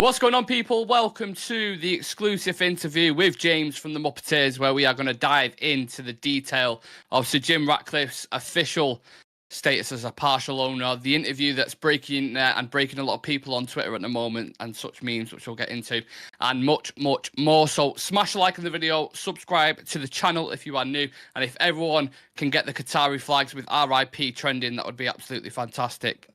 What's going on, people? Welcome to the exclusive interview with James from the Muppetiers, where we are going to dive into the detail of Sir Jim Ratcliffe's official status as a partial owner, the interview that's breaking and breaking a lot of people on Twitter at the moment, and such memes, which we'll get into, and much, much more. So smash a like on the video, subscribe to the channel if you are new, and if everyone can get the Qatari flags with RIP trending, that would be absolutely fantastic.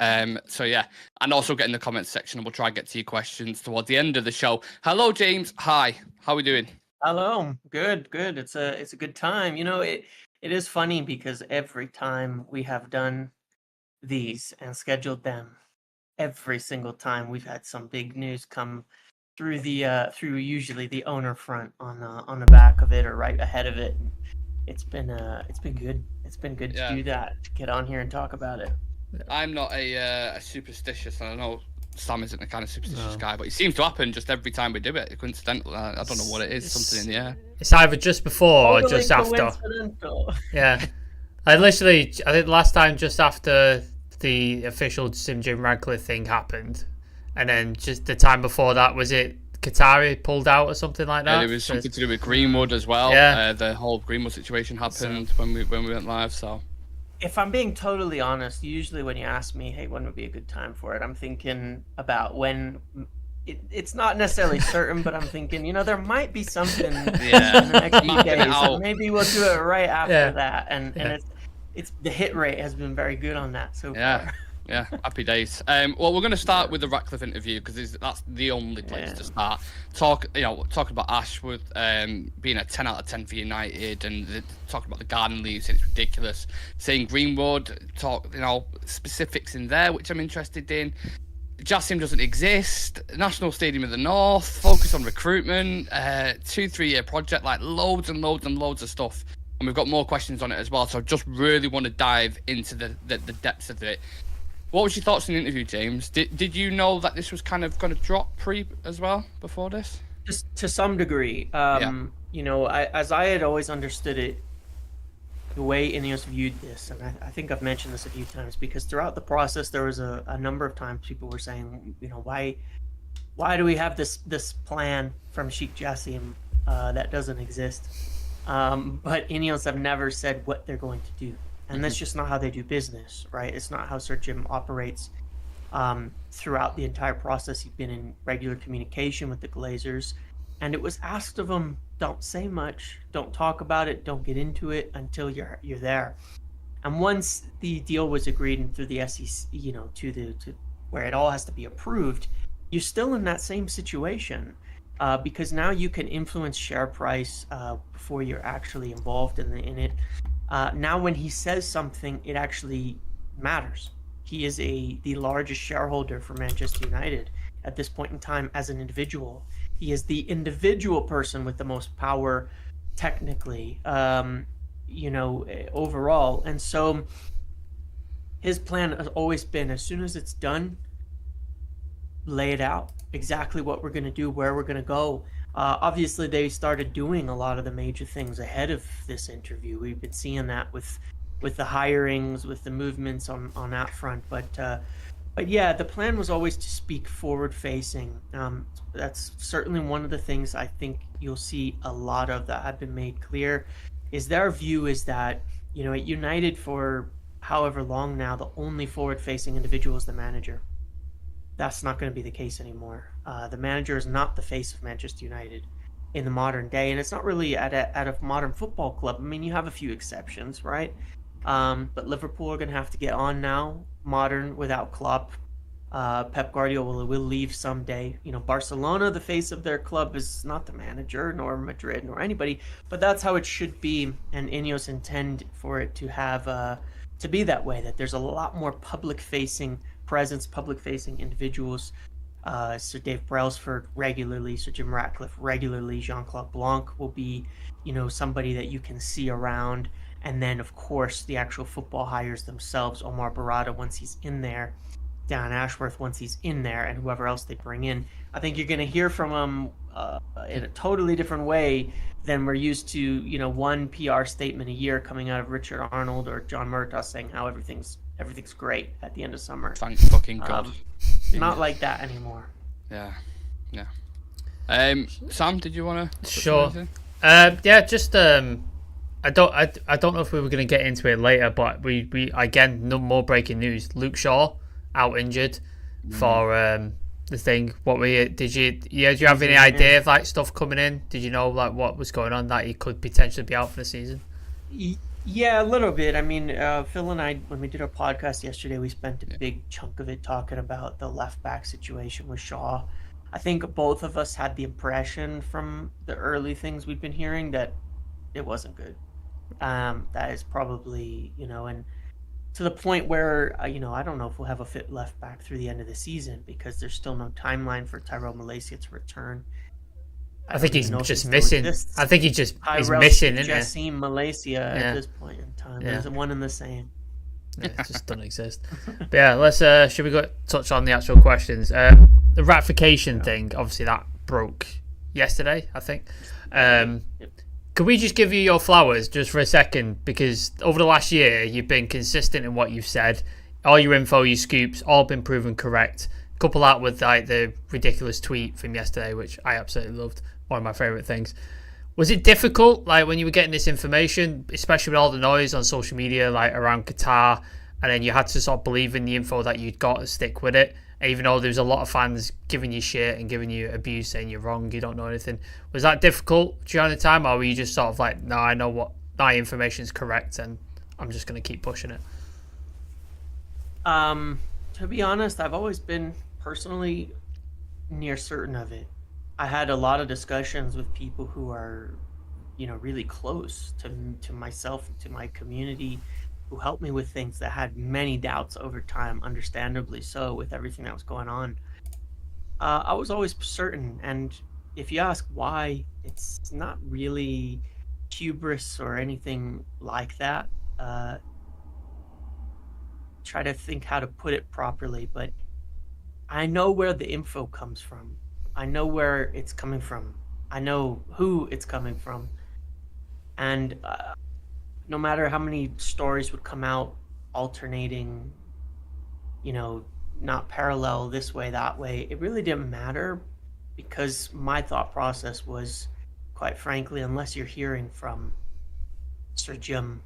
So yeah, and also get in the comments section, and we'll try and get to your questions towards the end of the show. Hello, James. Hi. How are we doing? Hello. Good. It's a good time. It is funny because every time we have done these and scheduled them, every single time we've had some big news come through through usually the owner front on the back of it or right ahead of it. It's been good. It's been good to do that, to get on here and talk about it. I'm not a superstitious, and I know Sam isn't the kind of superstitious guy, but it seems to happen just every time we do it. Coincidental. I don't know what it is. Something in the air. It's either just before or just after. Yeah. I think last time just after the official Sir Jim Ratcliffe thing happened, and then just the time before that, was it Qatari pulled out or something like that? Yeah, there was something to do with Greenwood as well. Yeah. The whole Greenwood situation happened when we went live. So, if I'm being totally honest, usually when you ask me, hey, when would be a good time for it, I'm thinking about when. It's not necessarily certain, but I'm thinking, there might be something in the next few days. So maybe we'll do it right after that. And it's the hit rate has been very good on that so far. Yeah, happy days. Well, we're going to start with the Ratcliffe interview because that's the only place to start. Talking about Ashworth being a 10 out of 10 for United, and talking about the garden leaves, it's ridiculous. Saying Greenwood, specifics in there, which I'm interested in. Jassim doesn't exist. National Stadium of the North. Focus on recruitment. 2-3 year project. Like loads and loads and loads of stuff. And we've got more questions on it as well. So I just really want to dive into the depths of it. What was your thoughts on the interview, James? Did you know that this was kind of going to drop as well before this? Just to some degree. As I had always understood it, the way Ineos viewed this, and I think I've mentioned this a few times, because throughout the process there was a number of times people were saying, why do we have this plan from Sheikh Jassim that doesn't exist? But Ineos have never said what they're going to do, and that's just not how they do business, right? It's not how Sir Jim operates. Throughout the entire process, he's been in regular communication with the Glazers, and it was asked of him, don't say much, don't talk about it, don't get into it until you're there. And once the deal was agreed through the SEC, to where it all has to be approved, you're still in that same situation, because now you can influence share price before you're actually involved in it. Now, when he says something, it actually matters. He is the largest shareholder for Manchester United at this point in time as an individual. He is the individual person with the most power, technically, overall. And so his plan has always been, as soon as it's done, lay it out, exactly what we're going to do, where we're going to go. Obviously, they started doing a lot of the major things ahead of this interview. We've been seeing that with the hirings, with the movements on that front. But yeah, the plan was always to speak forward-facing. That's certainly one of the things I think you'll see a lot of that have been made clear, is their view is that, at United for however long now, the only forward-facing individual is the manager. That's not going to be the case anymore. The manager is not the face of Manchester United in the modern day, and it's not really at a modern football club. I mean, you have a few exceptions, right? But Liverpool are going to have to get on now, modern, without Klopp. Pep Guardiola will leave someday. Barcelona, the face of their club, is not the manager, nor Madrid, nor anybody, but that's how it should be, and Ineos intend for it to have to be that way, that there's a lot more public-facing presence, public-facing individuals. Sir Dave Brailsford regularly, Sir Jim Ratcliffe regularly, Jean-Claude Blanc will be, somebody that you can see around. And then, of course, the actual football hires themselves, Omar Barada once he's in there, Dan Ashworth once he's in there, and whoever else they bring in. I think you're going to hear from them in a totally different way than we're used to, one PR statement a year coming out of Richard Arnold or John Murtaugh saying how everything's great at the end of summer. Thank fucking God. Not like that anymore. Yeah. Yeah. Sam, did you want to? Sure. Yeah, just I don't know if we were going to get into it later, but we again, no more breaking news. Luke Shaw out injured for the thing. Did you have any idea of like stuff coming in? Did you know like what was going on that he could potentially be out for the season? Yeah, a little bit. I mean, Phil and I, when we did our podcast yesterday, we spent a big chunk of it talking about the left back situation with Shaw. I think both of us had the impression from the early things we've been hearing that it wasn't good. That is probably, and to the point where, I don't know if we'll have a fit left back through the end of the season because there's still no timeline for Tyrell Malaysia to return. I think he's just missing. I think he just is missing, isn't it? Jassim Malaysia at this point in time. There's one and the same. Yeah, it just doesn't exist. But yeah, let's should we touch on the actual questions? The ratification thing, obviously that broke yesterday, I think. Could we just give you your flowers just for a second? Because over the last year, you've been consistent in what you've said. All your info, your scoops, all been proven correct. Couple that with like the ridiculous tweet from yesterday, which I absolutely loved. One of my favourite things. Was it difficult, like when you were getting this information, especially with all the noise on social media, like around Qatar, and then you had to sort of believe in the info that you'd got and stick with it, even though there was a lot of fans giving you shit and giving you abuse, saying you're wrong, you don't know anything. Was that difficult during the time, or were you just sort of like, no, I know what my information is correct, and I'm just going to keep pushing it? To be honest, I've always been personally near certain of it. I had a lot of discussions with people who are, really close to myself and to my community, who helped me with things that had many doubts over time, understandably so, with everything that was going on. I was always certain, and if you ask why, it's not really hubris or anything like that. Try to think how to put it properly, but I know where the info comes from. I know where it's coming from. I know who it's coming from. And no matter how many stories would come out alternating, not parallel this way, that way, it really didn't matter, because my thought process was, quite frankly, unless you're hearing from Sir Jim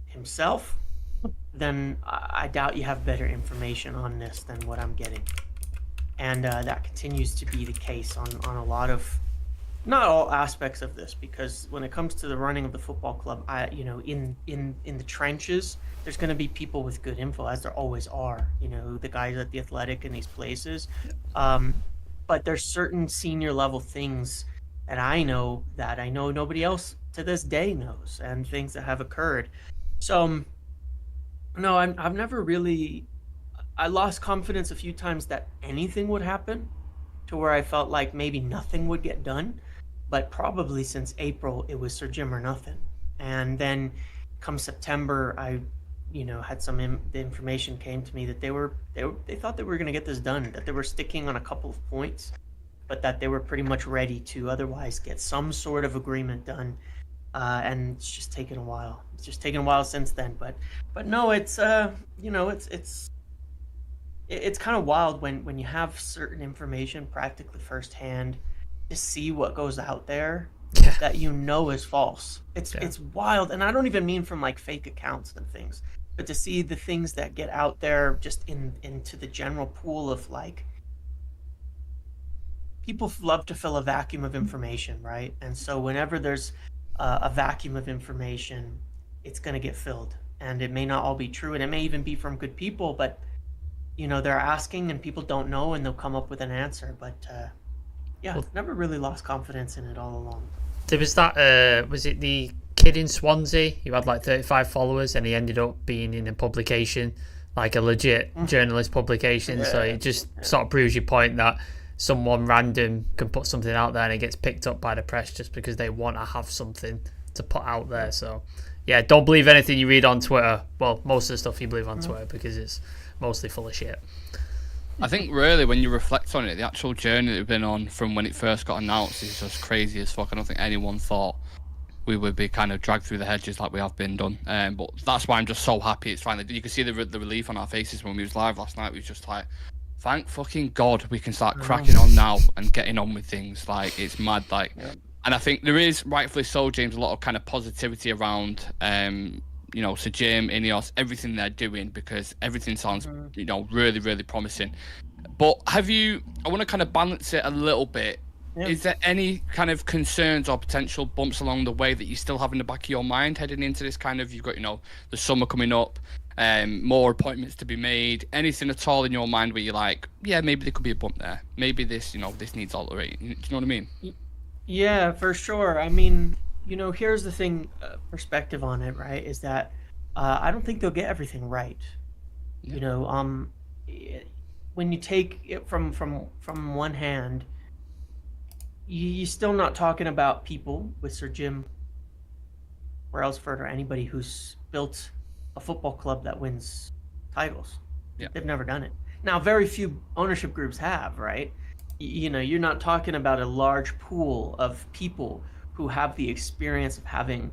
himself, then I doubt you have better information on this than what I'm getting. And that continues to be the case on a lot of, not all aspects of this, because when it comes to the running of the football club, in the trenches, there's going to be people with good info, as there always are. The guys at the Athletic and these places. But there's certain senior level things that I know nobody else to this day knows, and things that have occurred. So, no, I've never really. I lost confidence a few times that anything would happen, to where I felt like maybe nothing would get done. But probably since April, it was Sir Jim or nothing. And then come September, I, had the information came to me that they thought they were going to get this done, that they were sticking on a couple of points, but that they were pretty much ready to otherwise get some sort of agreement done. And it's just taken a while. It's just taken a while since then. But no, it's it's kind of wild when you have certain information practically firsthand to see what goes out there that is false. It's wild, and I don't even mean from like fake accounts and things, but to see the things that get out there just into the general pool of like, people love to fill a vacuum of information, right? And so whenever there's a vacuum of information, it's going to get filled, and it may not all be true, and it may even be from good people, but they're asking and people don't know, and they'll come up with an answer. But never really lost confidence in it all along. There was that, was it the kid in Swansea who had like 35 followers, and he ended up being in a publication, like a legit journalist publication. So it just sort of proves your point that someone random can put something out there and it gets picked up by the press just because they want to have something to put out there. So yeah, don't believe anything you read on Twitter. Well, most of the stuff you believe on Twitter, because it's mostly full of shit. I think really when you reflect on it, the actual journey that we've been on from when it first got announced is just crazy as fuck. I don't think anyone thought we would be kind of dragged through the hedges like we have been done. But that's why I'm just so happy it's finally. You can see the relief on our faces when we was live last night. We was just like, thank fucking God we can start cracking on now and getting on with things. Like, it's mad. Like, and I think there is, rightfully so, James, a lot of kind of positivity around, you know, Sir Jim, Ineos, everything they're doing, because everything sounds, you know, really, really promising. But I want to kind of balance it a little bit. Yeah. Is there any kind of concerns or potential bumps along the way that you still have in the back of your mind heading into this kind of, you've got, you know, the summer coming up, more appointments to be made, anything at all in your mind where you're like, yeah, maybe there could be a bump there. Maybe this, you know, this needs alterating. Do you know what I mean? Yeah, for sure. I mean, you know, here's the thing, perspective on it, right, is that I don't think they'll get everything right. Yeah. You know, when you take it from one hand, you're still not talking about people with Sir Jim Brailsford or anybody who's built a football club that wins titles. Yeah. They've never done it. Now, very few ownership groups have, right? You know, you're not talking about a large pool of people who have the experience of having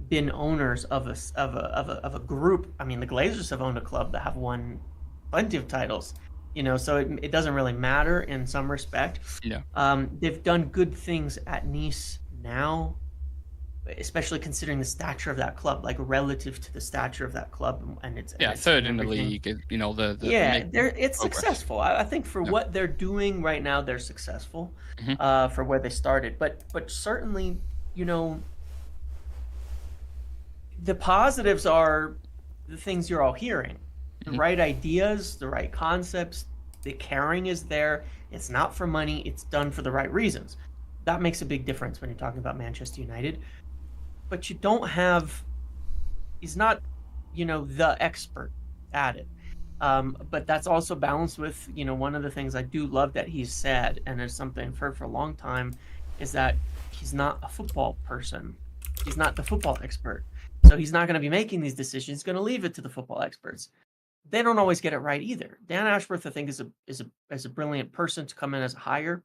been owners of a group. I mean, the Glazers have owned a club that have won plenty of titles. You know, so it doesn't really matter in some respect. Yeah. They've done good things at Nice now, especially considering the stature of that club, like relative to the stature of that club, and it's third in the league. You know, it's successful. I think for what they're doing right now, they're successful. For where they started, but certainly, you know, the positives are the things you're all hearing. The right ideas, the right concepts, the caring is there. It's not for money. It's done for the right reasons. That makes a big difference when you're talking about Manchester United. But you don't have, he's not, you know, the expert at it. But that's also balanced with, you know, one of the things I do love that he's said, and it's something I've heard for a long time, is that he's not a football person. He's not the football expert. So he's not going to be making these decisions. He's going to leave it to the football experts. They don't always get it right either. Dan Ashworth, I think, is a brilliant person to come in as a hire.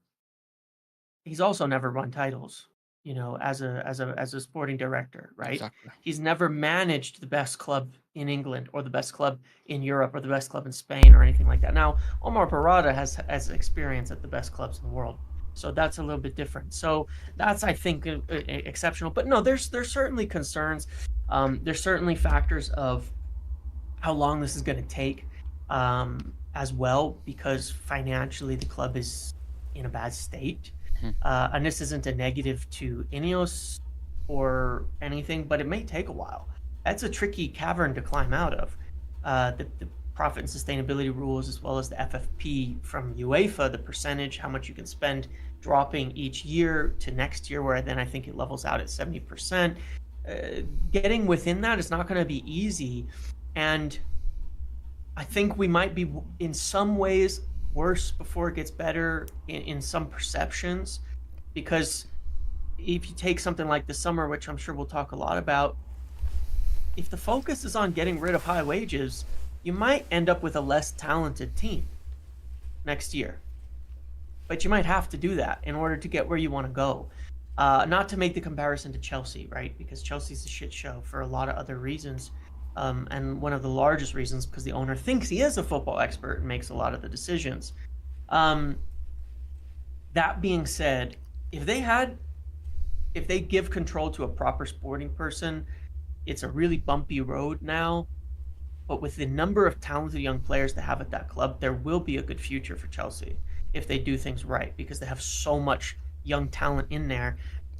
He's also never won titles, you know, as a sporting director, right? Exactly. He's never managed the best club in England or the best club in Europe or the best club in Spain or anything like that. Now, Omar Barada has experience at the best clubs in the world, so that's a little bit different. So that's, I think, exceptional. But no, there's certainly concerns. There's certainly factors of how long this is going to take as well, because financially the club is in a bad state. And this isn't a negative to Ineos or anything, but it may take a while. That's a tricky cavern to climb out of. The profit and sustainability rules, as well as the FFP from UEFA, the percentage, how much you can spend, dropping each year to next year, where then I think it levels out at 70%. Getting within that is not going to be easy. And I think we might be, in some ways, worse before it gets better in some perceptions. Because if you take something like the summer, which I'm sure we'll talk a lot about, if the focus is on getting rid of high wages, you might end up with a less talented team next year. But you might have to do that in order to get where you want to go. Not to make the comparison to Chelsea, right? Because Chelsea's a shit show for a lot of other reasons. And one of the largest reasons, because the owner thinks he is a football expert and makes a lot of the decisions. That being said, if they give control to a proper sporting person, it's a really bumpy road now. But with the number of talented young players they have at that club, there will be a good future for Chelsea if they do things right, because they have so much young talent in there.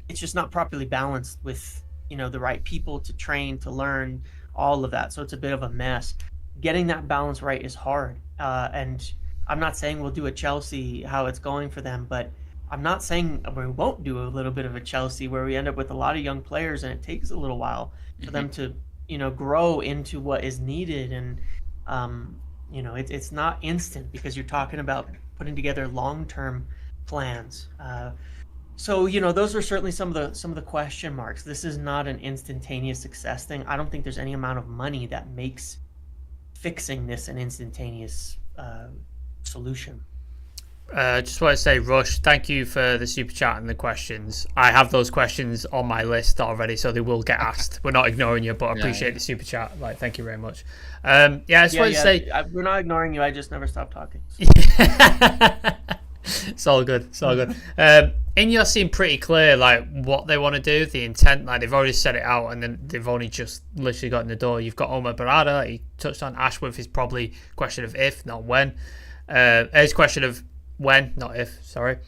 It's just not properly balanced with, you know, the right people to train, to learn, all of that. So it's a bit of a mess. Getting that balance right is hard. And I'm not saying we'll do a Chelsea how it's going for them, but I'm not saying we won't do a little bit of a Chelsea where we end up with a lot of young players and it takes a little while for them to, you know, grow into what is needed. And, you know, it's not instant, because you're talking about putting together long-term plans. So, you know, those are certainly some of the question marks. This is not an instantaneous success thing. I don't think there's any amount of money that makes fixing this an instantaneous solution. Just want to say, Rush, thank you for the super chat and the questions. I have those questions on my list already, so they will get asked. We're not ignoring you, but I appreciate the super chat. Like, thank you very much. I just want to say, we're not ignoring you. I just never stopped talking. It's all good. It's all good. Ineos seem pretty clear, like what they want to do, the intent. Like they've already set it out, and then they've only just literally got in the door. You've got Omar Barada. Like he touched on Ashworth is probably a question of if, not when. It's a question of when, not if. Sorry.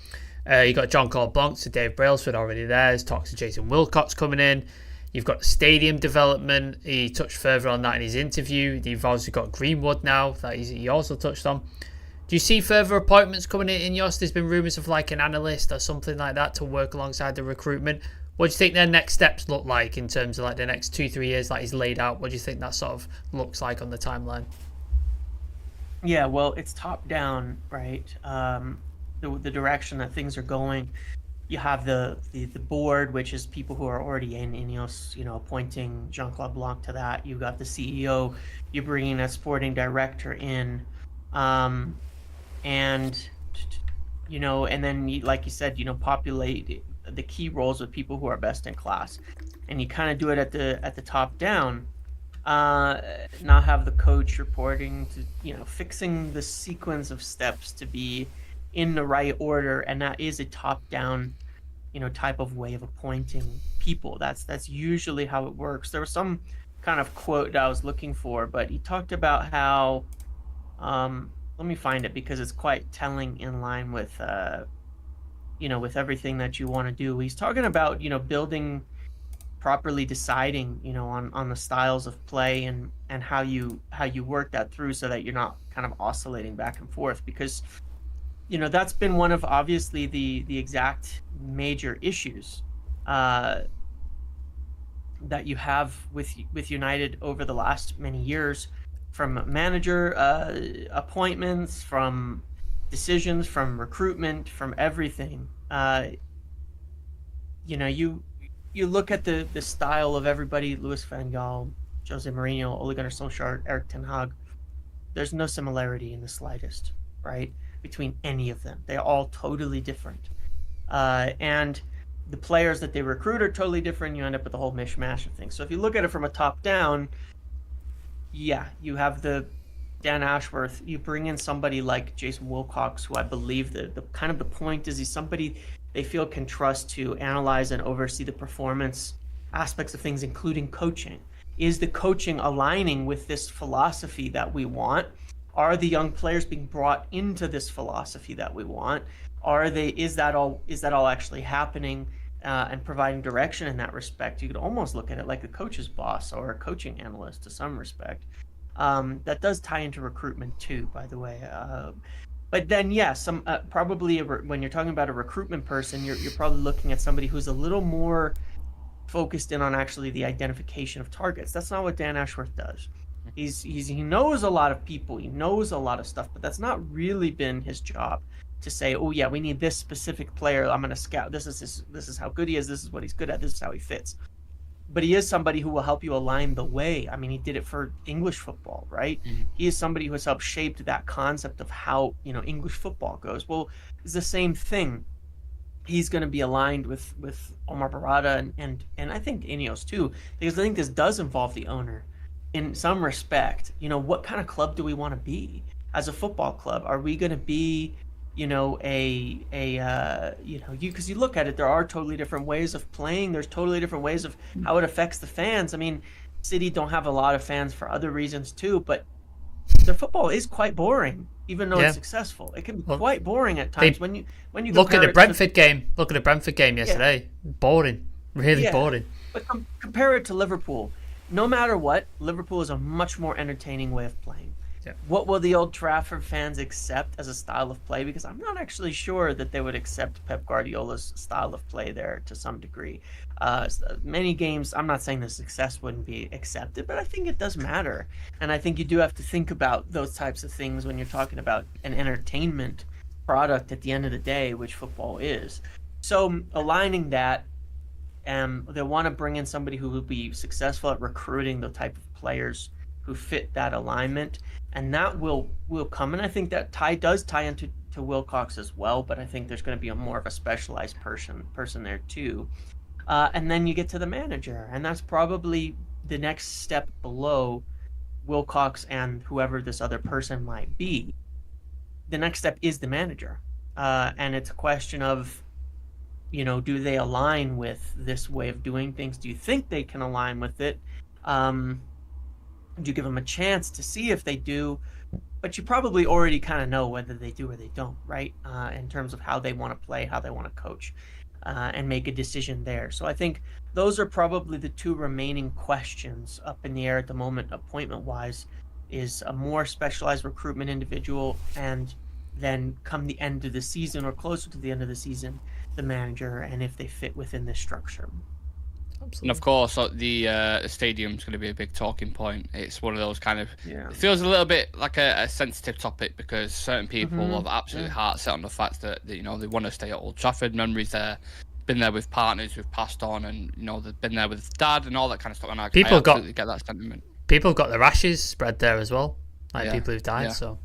You got John Claude Blanc to Dave Brailsford already there. There's talks to Jason Wilcox coming in. You've got the stadium development. He touched further on that in his interview. You've also got Greenwood now that he also touched on. Do you see further appointments coming in Ineos? There's been rumours of like an analyst or something like that to work alongside the recruitment. What do you think their next steps look like in terms of like the next 2-3 years that he's laid out? What do you think that sort of looks like on the timeline? Yeah, well, it's top down, right? The direction that things are going. You have the board, which is people who are already in Ineos, appointing Jean-Claude Blanc to that. You've got the CEO. You're bringing a sporting director in. And then like you said, populate the key roles with people who are best in class, and you kind of do it at the top down. Not have the coach reporting to, fixing the sequence of steps to be in the right order, and that is a top down, type of way of appointing people. That's usually how it works. There was some kind of quote that I was looking for, but he talked about how. Let me find it because it's quite telling in line with, with everything that you want to do. He's talking about, building, properly deciding, on the styles of play and how you work that through so that you're not kind of oscillating back and forth, because, that's been one of obviously the exact major issues that you have with United over the last many years. From manager appointments, from decisions, from recruitment, from everything. You look at the style of everybody: Louis van Gaal, Jose Mourinho, Ole Gunnar Solskjaer, Erik ten Hag. There's no similarity in the slightest, right, between any of them. They're all totally different, and the players that they recruit are totally different. You end up with a whole mishmash of things. So if you look at it from a top down. Yeah, you have the Dan Ashworth. You bring in somebody like Jason Wilcox, who I believe the kind of the point is he's somebody they feel can trust to analyze and oversee the performance aspects of things, including coaching. Is the coaching aligning with this philosophy that we want? Are the young players being brought into this philosophy that we want? Is that all actually happening? And providing direction in that respect. You could almost look at it like a coach's boss or a coaching analyst to some respect. That does tie into recruitment too, by the way. But then, probably when you're talking about a recruitment person, you're probably looking at somebody who's a little more focused in on actually the identification of targets. That's not what Dan Ashworth does. He knows a lot of people, he knows a lot of stuff, but that's not really been his job. To say, oh yeah, we need this specific player. I'm going to scout. This is how good he is. This is what he's good at. This is how he fits. But he is somebody who will help you align the way. I mean, he did it for English football, right? Mm-hmm. He is somebody who has helped shape that concept of how English football goes. Well, it's the same thing. He's going to be aligned with Omar Barada and I think Ineos too, because I think this does involve the owner in some respect. What kind of club do we want to be as a football club? Are we going to be because you look at it, there are totally different ways of playing. There's totally different ways of how it affects the fans. I mean, City don't have a lot of fans for other reasons too, but their football is quite boring, even though it's successful. It can be quite boring at times when you look at the Brentford game. Look at the Brentford game yesterday. Yeah. Boring, really boring. But compare it to Liverpool. No matter what, Liverpool is a much more entertaining way of playing. Yeah. What will the Old Trafford fans accept as a style of play? Because I'm not actually sure that they would accept Pep Guardiola's style of play there to some degree. Many games, I'm not saying the success wouldn't be accepted, but I think it does matter. And I think you do have to think about those types of things when you're talking about an entertainment product at the end of the day, which football is. So aligning that, they want to bring in somebody who will be successful at recruiting the type of players who fit that alignment. And that will come, and I think that does tie into to Wilcox as well, but I think there's going to be more of a specialized person there too. And then you get to the manager, and that's probably the next step below Wilcox and whoever this other person might be. The next step is the manager, and it's a question of, do they align with this way of doing things? Do you think they can align with it? Do you give them a chance to see if they do? But you probably already kind of know whether they do or they don't, right? In terms of how they want to play, how they want to coach, and make a decision there. So I think those are probably the two remaining questions up in the air at the moment, appointment-wise, is a more specialized recruitment individual, and then come the end of the season or closer to the end of the season, the manager, and if they fit within this structure. Absolutely. And of course, the stadium's going to be a big talking point. It's one of those kind of... It feels a little bit like a sensitive topic, because certain people have absolutely heart set on the fact that they want to stay at Old Trafford. Memories there, been there with partners who've passed on, and they've been there with dad and all that kind of stuff. And I absolutely get that sentiment. People have got their ashes spread there as well, people who've died. So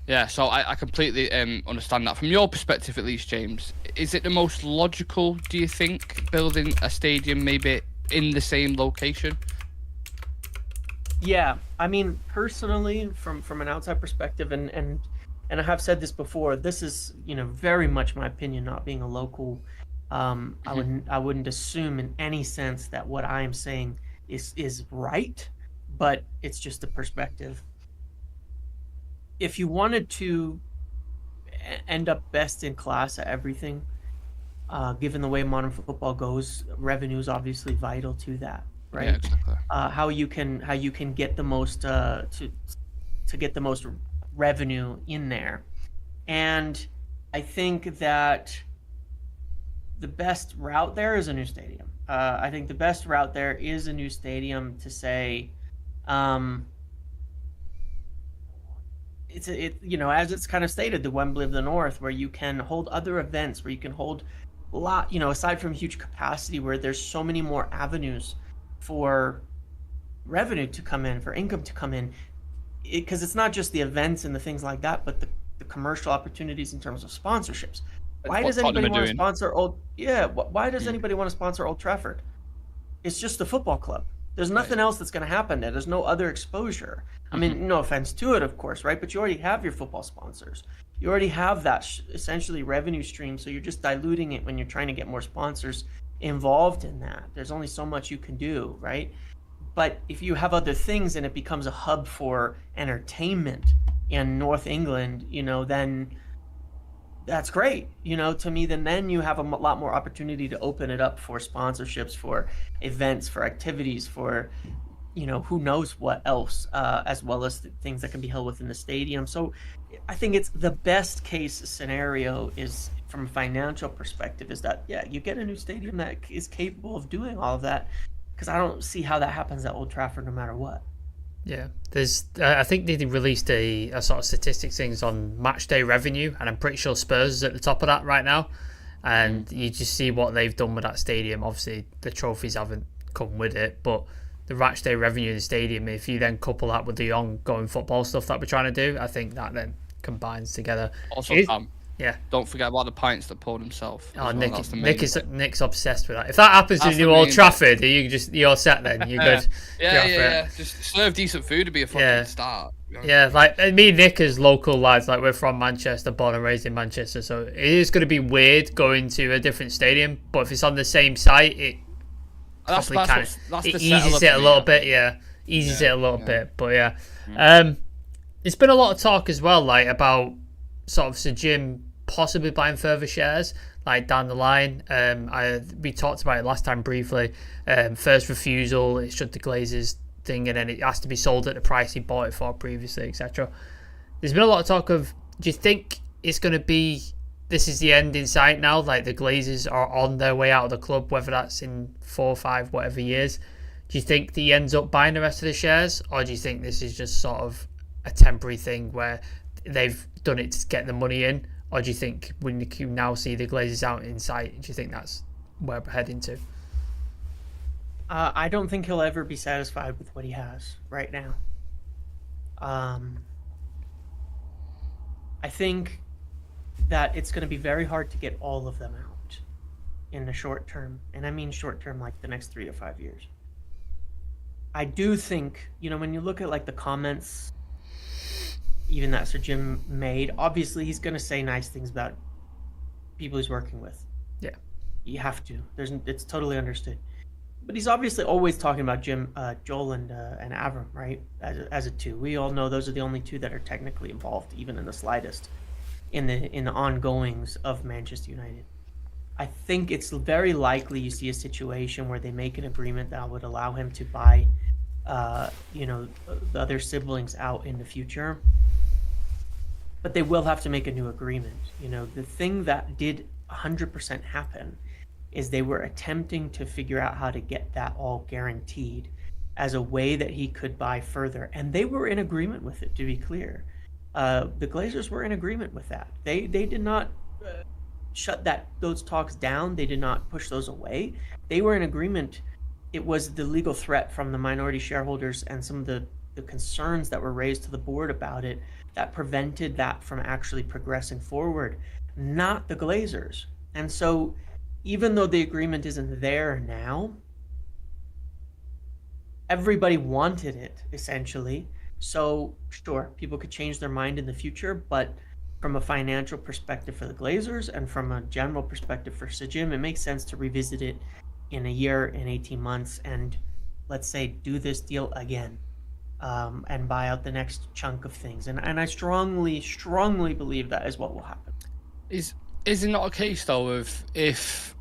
I completely understand that. From your perspective, at least, James, is it the most logical, do you think, building a stadium maybe in the same location? Yeah, I mean, personally, from an outside perspective, and I have said this before, this is very much my opinion, not being a local. I wouldn't assume in any sense that what I am saying is right, but it's just a perspective. If you wanted to end up best in class at everything, given the way modern football goes, revenue is obviously vital to that, right? Yeah, exactly. How you can get the most to get the most revenue in there, and I think that the best route there is a new stadium. I think the best route there is a new stadium to say. As it's kind of stated, the Wembley of the North, where you can hold other events, where you can hold a lot, aside from huge capacity, where there's so many more avenues for revenue to come in, for income to come in, because it's not just the events and the things like that, but the commercial opportunities in terms of sponsorships. Why does anybody want to sponsor Why does anybody want to sponsor Old Trafford? It's just a football club. There's nothing else that's going to happen there. There's no other exposure. I mean, no offense to it, of course, right? But you already have your football sponsors. You already have that essentially revenue stream, so you're just diluting it when you're trying to get more sponsors involved in that. There's only so much you can do, right? But if you have other things and it becomes a hub for entertainment in North England, then that's great. To me, then you have a lot more opportunity to open it up for sponsorships, for events, for activities, for who knows what else, as well as things that can be held within the stadium. So I think it's the best case scenario is, from a financial perspective, is that, you get a new stadium that is capable of doing all of that, because I don't see how that happens at Old Trafford no matter what. Yeah, there's. I think they released a sort of statistics things on match day revenue, and I'm pretty sure Spurs is at the top of that right now. And you just see what they've done with that stadium. Obviously, the trophies haven't come with it, but the match day revenue in the stadium, if you then couple that with the ongoing football stuff that we're trying to do, I think that then combines together. Also, don't forget about the pints that poured himself. Oh, Nick's obsessed with that. If that happens in New Old Trafford, you're set then. You're good. Yeah. Just serve decent food to be a fucking start. Yeah, like me and Nick as local lads, like we're from Manchester, born and raised in Manchester, so it is going to be weird going to a different stadium. But if it's on the same site, it eases it a little bit. Yeah, eases it a little bit. But there's been a lot of talk as well, like about sort of Sir Jim possibly buying further shares like down the line. We talked about it last time briefly. First refusal, it should the Glazers thing, and then it has to be sold at the price he bought it for previously, etc. There's been a lot of talk of, do you think it's going to be, this is the end in sight now, like the Glazers are on their way out of the club, whether that's in 4 or 5 whatever years? Do you think that he ends up buying the rest of the shares, or do you think this is just sort of a temporary thing where they've done it to get the money in? Or do you think when you now see the Glazers out in sight, do you think that's where we're heading to? I don't think he'll ever be satisfied with what he has right now. I think that it's going to be very hard to get all of them out in the short term. And I mean short term, like the next 3 to 5 years. I do think, when you look at like the comments, even that Sir Jim made, obviously he's going to say nice things about people he's working with. Yeah. You have to. It's totally understood. But he's obviously always talking about Joel and Avram, right? As a two. We all know those are the only two that are technically involved, even in the slightest, in the ongoings of Manchester United. I think it's very likely you see a situation where they make an agreement that would allow him to buy, the other siblings out in the future. But they will have to make a new agreement. The thing that did 100% happen is they were attempting to figure out how to get that all guaranteed as a way that he could buy further. And they were in agreement with it, to be clear. The Glazers were in agreement with that. They did not shut those talks down. They did not push those away. They were in agreement. It was the legal threat from the minority shareholders and some of the concerns that were raised to the board about it that prevented that from actually progressing forward, not the Glazers. And so even though the agreement isn't there now, everybody wanted it, essentially. So, sure, people could change their mind in the future, but from a financial perspective for the Glazers and from a general perspective for Sir Jim, it makes sense to revisit it in a year, in 18 months, and let's say do this deal again, and buy out the next chunk of things. And I strongly, strongly believe that is what will happen. Is it not a case, though, of if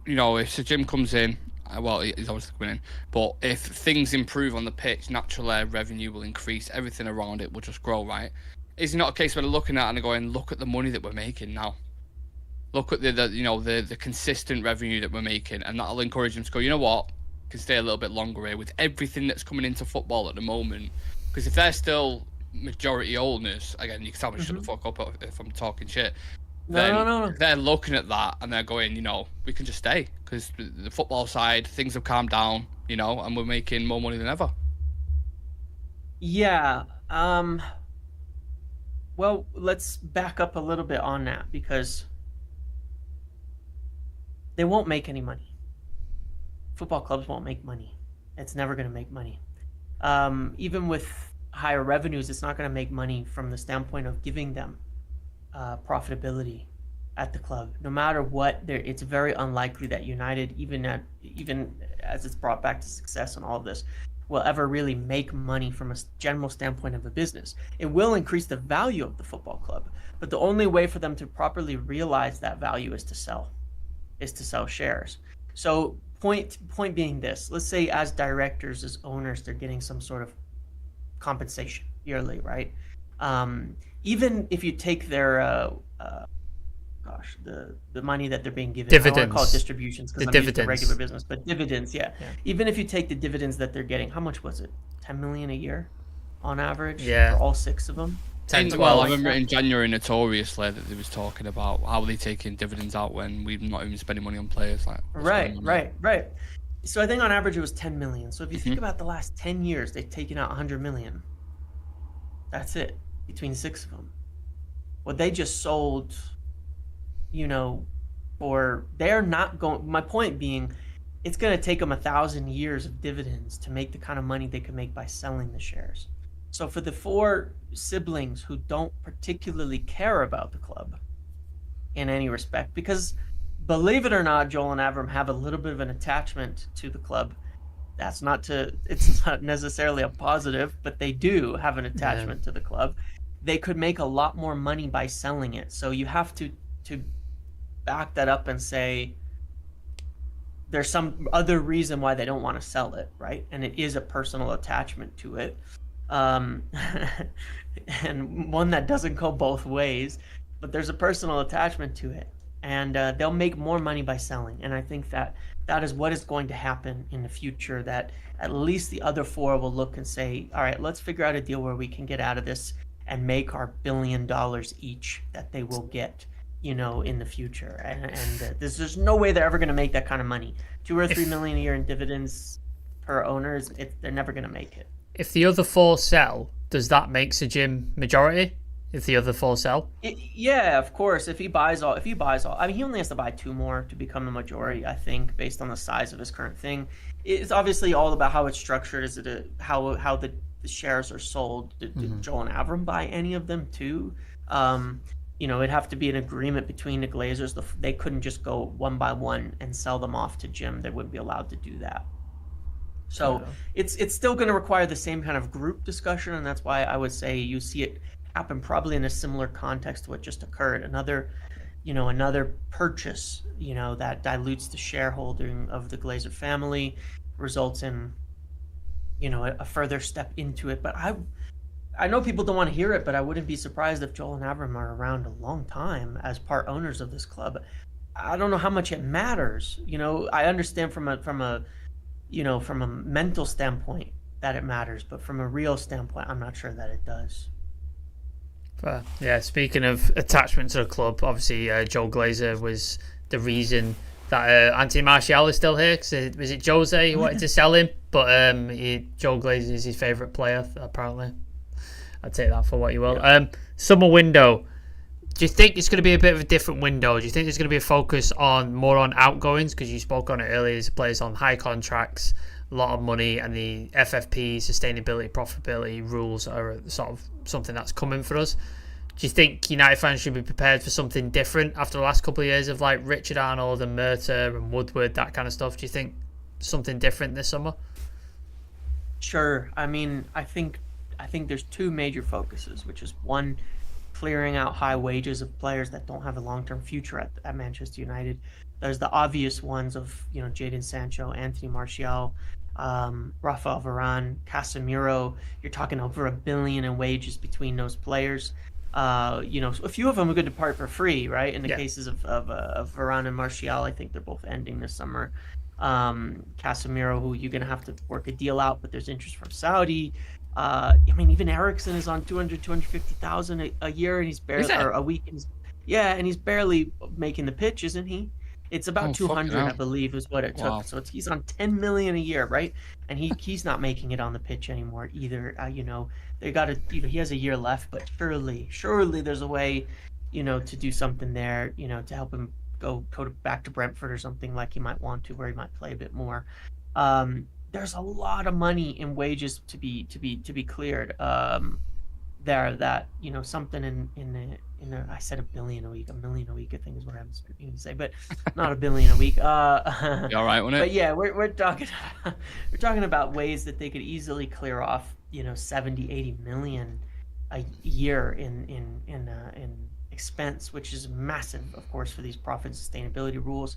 Sir Jim comes in, well, he's obviously coming in, but if things improve on the pitch, naturally revenue will increase, everything around it will just grow, right? Is it not a case where they're looking at it and they're going, look at the money that we're making now. Look at the consistent revenue that we're making, and that'll encourage them to go, you know what, can stay a little bit longer here with everything that's coming into football at the moment. Because if they're still majority owners, again, you can tell me shut the fuck up if I'm talking shit. No. They're looking at that and they're going, we can just stay because the football side, things have calmed down, and we're making more money than ever. Yeah. Well, let's back up a little bit on that because they won't make any money. Football clubs won't make money. It's never going to make money. Even with higher revenues, it's not going to make money from the standpoint of giving them profitability at the club. No matter what, it's very unlikely that United, even as it's brought back to success and all of this, will ever really make money from a general standpoint of a business. It will increase the value of the football club, but the only way for them to properly realize that value is to sell shares. So point being this, let's say as directors, as owners, they're getting some sort of compensation yearly, right? Even if you take their the money that they're being given, dividends. I don't want to call it distributions because I'm used to regular business, but dividends, yeah. Even if you take the dividends that they're getting, how much was it? 10 million a year on average for all 6 of them? 10, 12. Well, I remember in January notoriously that they was talking about how are they taking dividends out when we're not even spending money on players. Right. So I think on average it was 10 million. So if you think about the last 10 years, they've taken out 100 million. That's it, between 6 of them. What they just sold, they're not going, my point being, it's going to take them 1,000 years of dividends to make the kind of money they could make by selling the shares. So for the 4 siblings who don't particularly care about the club in any respect, because believe it or not, Joel and Avram have a little bit of an attachment to the club. It's not necessarily a positive, but they do have an attachment to the club. They could make a lot more money by selling it. So you have to back that up and say there's some other reason why they don't want to sell it, right? And it is a personal attachment to it. And one that doesn't go both ways, but there's a personal attachment to it. And they'll make more money by selling. And I think that is what is going to happen in the future, that at least the other 4 will look and say, all right, let's figure out a deal where we can get out of this and make our $1 billion each that they will get, in the future. And there's no way they're ever going to make that kind of money. 2 or 3 million a year in dividends per owners, they're never going to make it. If the other 4 sell, does that make Sir Jim majority? if the other four sell. Yeah, of course. If he buys all, I mean, he only has to buy 2 more to become the majority, I think, based on the size of his current thing. It's obviously all about how it's structured. Is it how the shares are sold? Did Joel and Avram buy any of them too? It'd have to be an agreement between the Glazers. They couldn't just go one by one and sell them off to Jim. They wouldn't be allowed to do that. So it's still going to require the same kind of group discussion, and that's why I would say you see it happen probably in a similar context to what just occurred. Another purchase, that dilutes the shareholding of the Glazer family, results in, a further step into it. But I know people don't want to hear it, but I wouldn't be surprised if Joel and Avram are around a long time as part owners of this club. I don't know how much it matters. I understand from a mental standpoint that it matters, but from a real standpoint, I'm not sure that it does. Yeah, speaking of attachment to the club, obviously Joe Glazer was the reason that Anthony Martial is still here. Cause was it Jose who wanted to sell him? But Joe Glazer is his favourite player, apparently. I'd take that for what you will. Yeah. Summer window. Do you think it's going to be a bit of a different window? Do you think there's going to be a focus more on outgoings? Because you spoke on it earlier, as players on high contracts, a lot of money, and the FFP, sustainability, profitability rules are sort of something that's coming for us. Do you think United fans should be prepared for something different after the last couple of years of like Richard Arnold and Murta and Woodward, that kind of stuff? Do you think something different this summer? Sure. I mean, I think there's 2 major focuses, which is one, clearing out high wages of players that don't have a long-term future at Manchester United. There's the obvious ones of, Jadon Sancho, Anthony Martial, Rafael Varane, Casemiro. You're talking over $1 billion in wages between those players. A few of them are going to depart for free, right? In the cases of Varane and Martial, I think they're both ending this summer. Casemiro, who you're going to have to work a deal out, but there's interest from Saudi. Even Eriksen is on 250,000 a year, and he's barely or a week. And he's barely making the pitch, isn't he? It's about 200, I believe, is what it took. Wow. So he's on 10 million a year, right? And he's not making it on the pitch anymore either. They got to. He has a year left, but surely there's a way, to do something there, to help him go back to Brentford or something like he might want to, where he might play a bit more. There's a lot of money in wages to be cleared there, that something in I said $1 billion a week, $1 million a week, I think is what I was going to say, but not $1 billion a week. You all right, wasn't it? But yeah, we're talking about ways that they could easily clear off 70-80 million a year in expense, which is massive, of course, for these profit sustainability rules.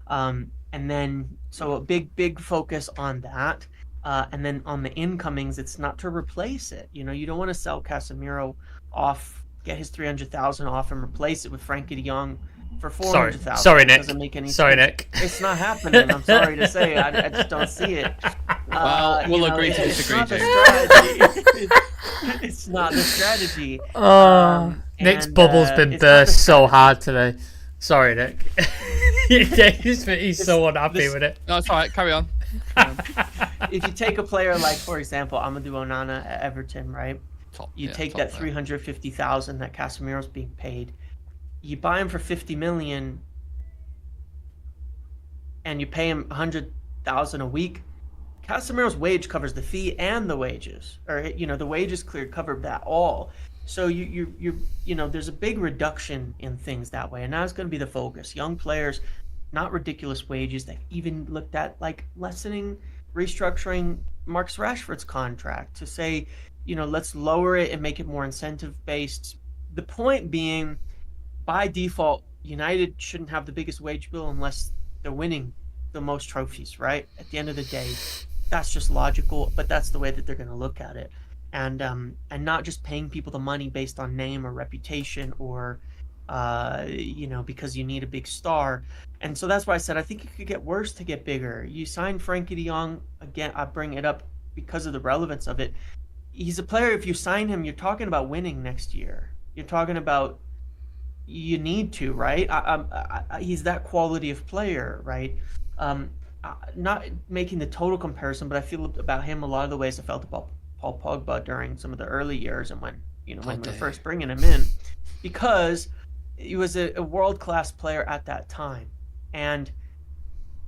And then, so a big focus on that. And then on the incomings, it's not to replace it. You don't want to sell Casemiro off, get his 300,000 off, and replace it with Frankie de Jong for 400,000. Sorry, Nick. Doesn't make any sorry, sense. Nick. It's not happening. I'm sorry to say. I just don't see it. Well, we'll agree to disagree, James. It's not the strategy. Nick's bubble's been burst so hard today. Sorry, Nick. He's so unhappy with it. No, it's all right. Carry on. If you take a player like, for example, Amadou Onana at Everton, right? You take that 350,000 that Casemiro's being paid. You buy him for 50 million, and you pay him 100,000 a week. Casemiro's wage covers the fee and the wages, or the wages cleared covered that all. So you there's a big reduction in things that way, and that's going to be the focus. Young players, not ridiculous wages. They've even looked at like restructuring Marcus Rashford's contract to say, let's lower it and make it more incentive based. The point being, by default, United shouldn't have the biggest wage bill unless they're winning the most trophies, right? At the end of the day, that's just logical, but that's the way that they're going to look at it. And not just paying people the money based on name or reputation or because you need a big star. And so that's why I said I think it could get worse to get bigger. You sign Frankie de Jong, again, I bring it up because of the relevance of it. He's a player, if you sign him, you're talking about winning next year. You're talking about, you need to, right? He's that quality of player, right? Not making the total comparison, but I feel about him a lot of the ways I felt about Paul Pogba during some of the early years, and when when we were first bringing him in, because he was a world-class player at that time. And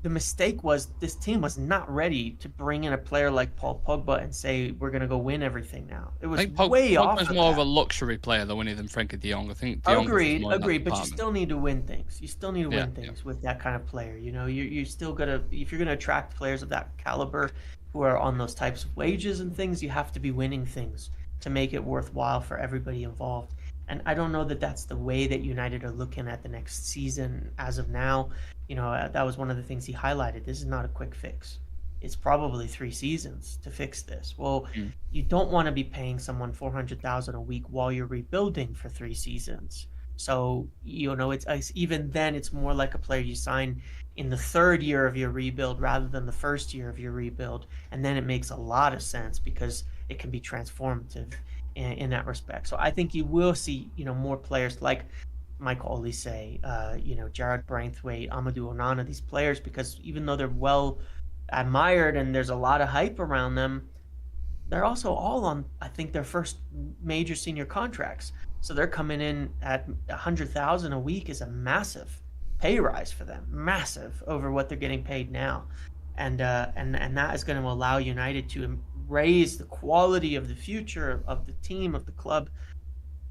the mistake was this team was not ready to bring in a player like Paul Pogba and say, we're going to go win everything now. It was way off of that. Pogba's more of a luxury player though, than Frankie de Jong. I think de Jong Agreed, but you still need to win things. You still need to win things with that kind of player. You still got to, if you're going to attract players of that caliber who are on those types of wages and things, you have to be winning things to make it worthwhile for everybody involved. And I don't know that that's the way that United are looking at the next season as of now. That was one of the things he highlighted. This is not a quick fix. It's probably 3 seasons to fix this. Well, you don't want to be paying someone $400,000 a week while you're rebuilding for 3 seasons. So, it's even then it's more like a player you sign in the 3rd year of your rebuild rather than the 1st year of your rebuild. And then it makes a lot of sense because it can be transformative in that respect. So I think you will see, more players like Michael Olise, Jared Braithwaite, Amadou Onana, these players, because even though they're well admired and there's a lot of hype around them, they're also all on, I think, their first major senior contracts. So they're coming in at $100,000 a week is a massive pay rise for them, massive over what they're getting paid now, and that is going to allow United to raise the quality of the future of the team, of the club,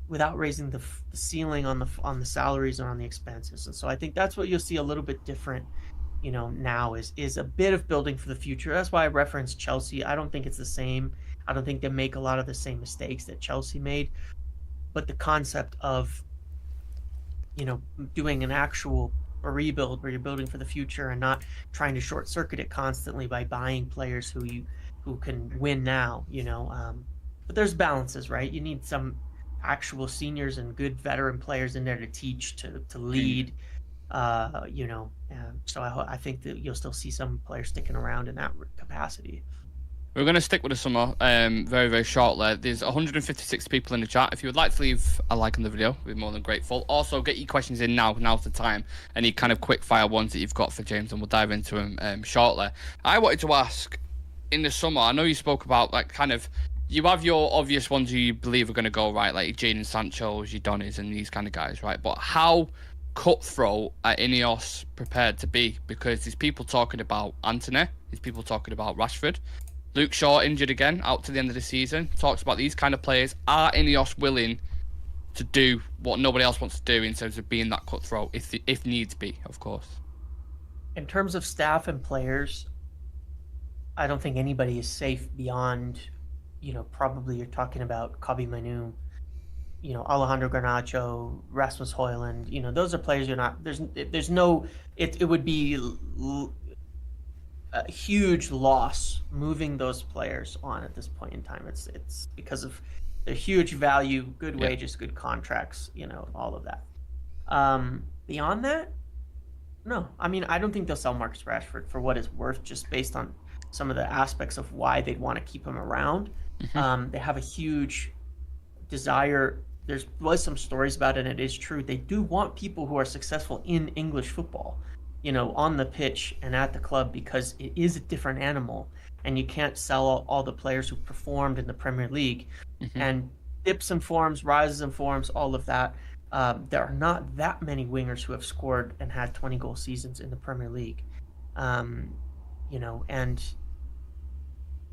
without raising the ceiling on the salaries or on the expenses. And so I think that's what you'll see a little bit different, now is a bit of building for the future. That's why I referenced Chelsea. I don't think it's the same. I don't think they make a lot of the same mistakes that Chelsea made, but the concept of, doing an actual rebuild where you're building for the future and not trying to short circuit it constantly by buying players who can win now, but there's balances, right? You need some actual seniors and good veteran players in there to teach, to lead, so I think that you'll still see some players sticking around in that capacity. We're going to stick with the summer very, very shortly. There's 156 people in the chat. If you would like to leave a like on the video, we'd be more than grateful. Also, get your questions in now. Now's the time. Any kind of quick fire ones that you've got for James, and we'll dive into them shortly. I wanted to ask, in the summer, I know you spoke about you have your obvious ones who you believe are going to go right, like Jadon Sancho's, your Donnies, and these kind of guys, right? But how cutthroat are Ineos prepared to be? Because there's people talking about Antony, there's people talking about Rashford. Luke Shaw injured again, out to the end of the season. Talks about these kind of players. Are Ineos willing to do what nobody else wants to do in terms of being that cutthroat, if needs be, of course? In terms of staff and players, I don't think anybody is safe beyond, probably you're talking about Kobbie Mainoo, Alejandro Garnacho, Rasmus Højlund. Those are players you're not. There's no. It would be a huge loss moving those players on at this point in time. It's because of their huge value, good wages, good contracts, all of that. Beyond that, no. I mean, I don't think they'll sell Marcus Rashford for what it's worth, just based on some of the aspects of why they'd want to keep him around. They have a huge desire. There was some stories about it, and it is true. They do want people who are successful in English football, on the pitch and at the club, because it is a different animal, and you can't sell all the players who performed in the Premier League. And dips and forms, rises and forms, all of that. There are not that many wingers who have scored and had 20-goal seasons in the Premier League. And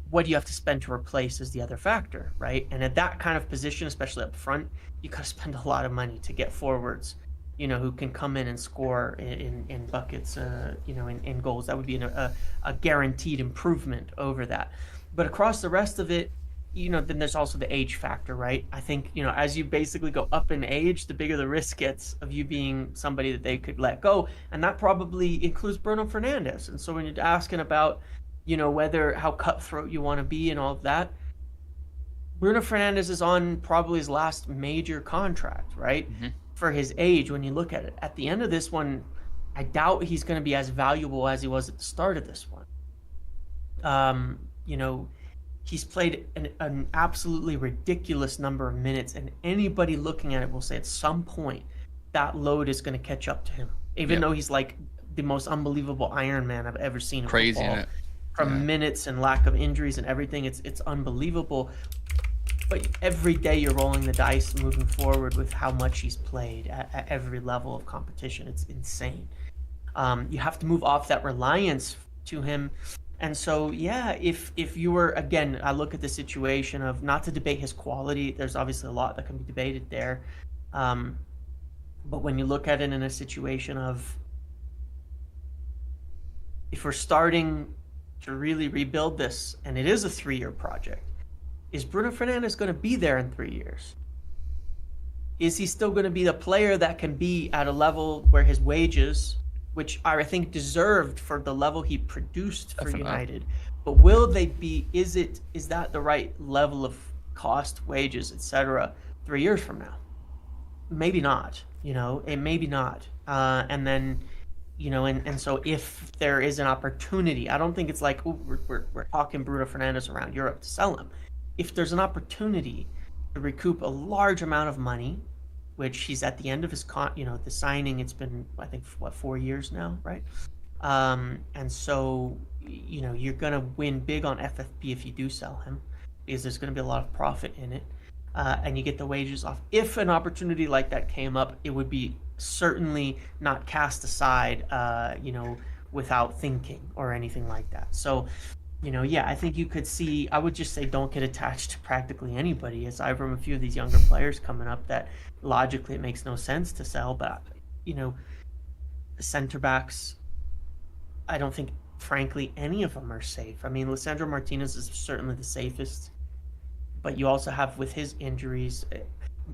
what do you have to spend to replace is the other factor, right? And at that kind of position, especially up front, you got to spend a lot of money to get forwards, who can come in and score in buckets, in goals. That would be a guaranteed improvement over that. But across the rest of it, then there's also the age factor, right? I think, as you basically go up in age, the bigger the risk gets of you being somebody that they could let go. And that probably includes Bruno Fernandes. And so when you're asking about, how cutthroat you want to be and all of that, Bruno Fernandes is on probably his last major contract, right? For his age, when you look at it. At the end of this one, I doubt he's going to be as valuable as he was at the start of this one. He's played an absolutely ridiculous number of minutes, and anybody looking at it will say at some point that load is going to catch up to him, even though he's like the most unbelievable Iron Man I've ever seen in crazy, football. isn't it? From minutes and lack of injuries and everything, it's unbelievable. but every day you're rolling the dice moving forward with how much he's played at every level of competition. It's insane. You have to move off that reliance to him. And so, yeah, if you were, again, I look at the situation of, not to debate his quality, there's obviously a lot that can be debated there. But when you look at it in a situation of, if we're starting to really rebuild this, and it is a 3-year project, is Bruno Fernandes going to be there in 3 years? Is he still going to be the player that can be at a level where his wages, which are, I think, deserved for the level he produced for United, but will they be, is that the right level of cost, wages, etc. 3 years from now? Maybe not, maybe not. And then, and so if there is an opportunity, I don't think it's like, oh, we're talking Bruno Fernandes around Europe to sell him. If there's an opportunity to recoup a large amount of money, which he's at the end of his the signing, it's been, I think, 4 years now, right? And so, you're going to win big on FFP if you do sell him, because there's going to be a lot of profit in it. And you get the wages off. If an opportunity like that came up, it would be certainly not cast aside, without thinking or anything like that. So, I think you could see, I would just say, don't get attached to practically anybody. Aside from a few of these younger players coming up that logically it makes no sense to sell, but, the center backs, I don't think, frankly, any of them are safe. I mean, Lisandro Martinez is certainly the safest, but you also have, with his injuries,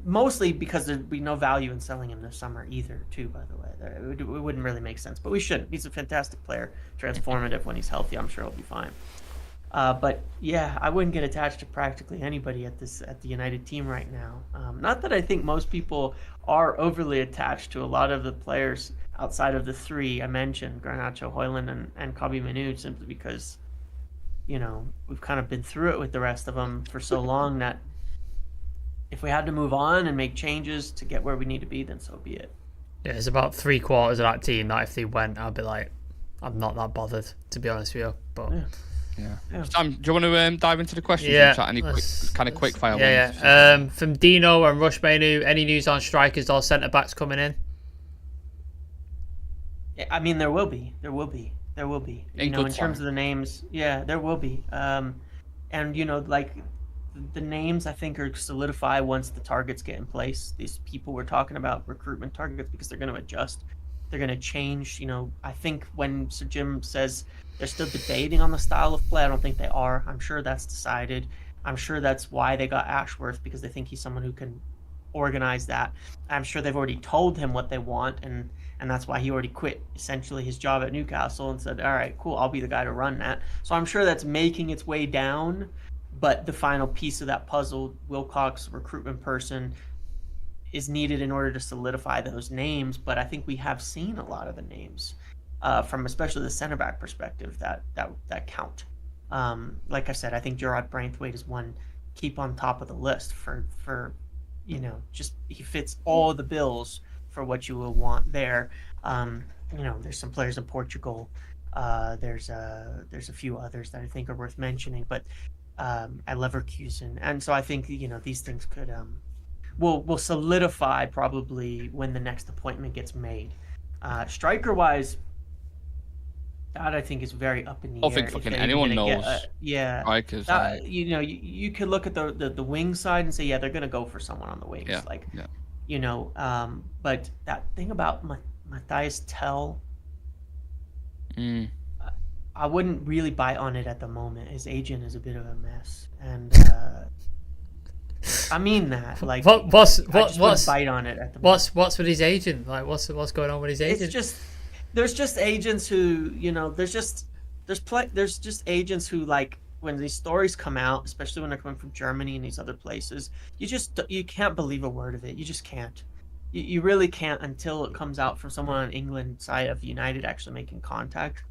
mostly because there'd be no value in selling him this summer either, too, by the way. It wouldn't really make sense, but we shouldn't. He's a fantastic player, transformative when he's healthy. I'm sure he'll be fine. But yeah, I wouldn't get attached to practically anybody at the United team right now. Not that I think most people are overly attached to a lot of the players outside of the 3 I mentioned, Garnacho, Højlund, and Kobbie Mainoo, simply because, we've kind of been through it with the rest of them for so long that if we had to move on and make changes to get where we need to be, then so be it. Yeah, it's about 3/4 of that team that if they went, I'd be like, I'm not that bothered, to be honest with you. But yeah. Sam, do you want to dive into the questions? Yeah, chat? Any quick fire ones? Yeah. From Dino and Rush Mainu, any news on strikers or centre backs coming in? I mean, there will be. In terms of the names, there will be. And the names, I think, are solidify once the targets get in place. These people we're talking about, recruitment targets, because they're going to adjust. They're going to change. I think when Sir Jim says they're still debating on the style of play, I don't think they are. I'm sure that's decided. I'm sure that's why they got Ashworth, because they think he's someone who can organize that. I'm sure they've already told him what they want, and that's why he already quit essentially his job at Newcastle and said, all right, cool, I'll be the guy to run that. So I'm sure that's making its way down. But the final piece of that puzzle, Wilcox, recruitment person, is needed in order to solidify those names. But I think we have seen a lot of the names from especially the center back perspective that count. Like I said, I think Gerard Braithwaite is one keep on top of the list for just he fits all the bills for what you will want there. There's some players in Portugal. There's a few others that I think are worth mentioning, but at Leverkusen, and so I think these things could will solidify probably when the next appointment gets made. Striker wise, that I think is very up in the air. I don't think fucking anyone knows. Strikers. You could look at the wing side and say, they're gonna go for someone on the wings, but that thing about Matthias Tell. I wouldn't really bite on it at the moment. His agent is a bit of a mess, and I mean that. Like, what's bite on it at the moment. What's with his agent? Like, what's going on with his agent? It's just there's just agents who there's just agents who, like, when these stories come out, especially when they're coming from Germany and these other places, you can't believe a word of it. You just can't. You really can't until it comes out from someone on England side of United actually making contact.